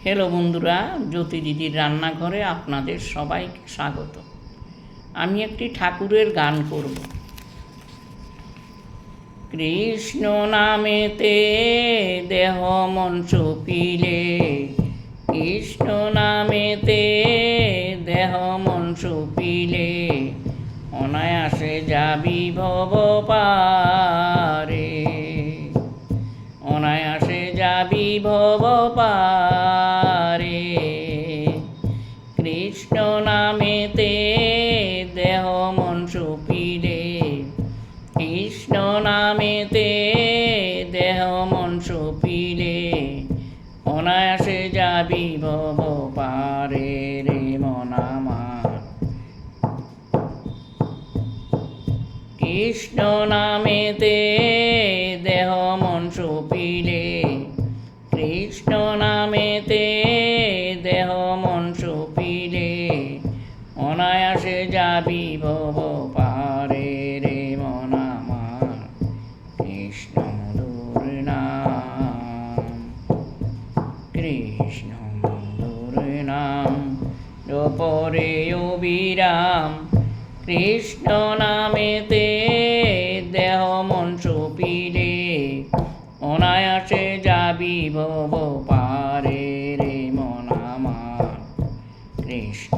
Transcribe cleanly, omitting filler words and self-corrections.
Hello বন্ধুরা, জ্যোতি দিদির রান্নাঘরে আপনাদের সবাইকে স্বাগত। আমি একটি ঠাকুরের গান করব। কৃষ্ণ নামেতে দেহ মন সপিলে, কৃষ্ণ নামেতে দেহ মন সপিলে, অনায়াসে যাবি ভব পারে, অনায়াসে যাবি ভব পারে। কৃষ্ণ নামেতে দেহ মন সপিলে, কৃষ্ণ নামেতে দেহ মন সপিলে, অনায়াসে যাবি ভব পারে রে মন আমার। কৃষ্ণ নামেতে দেহ মন সপিলে, কৃষ্ণ নামেতে দেহ মন সপিলে, অনায়াসে যাবি ভব পারে রে মন আমার। কৃষ্ণ মধুর নাম, কৃষ্ণ মধুর নাম, জপরে অবিরাম। কৃষ্ণ নামেতে দেহ মন সপিলে, অনায়াসে যাবি ভব পারে রে মন আমার। কৃষ্ণ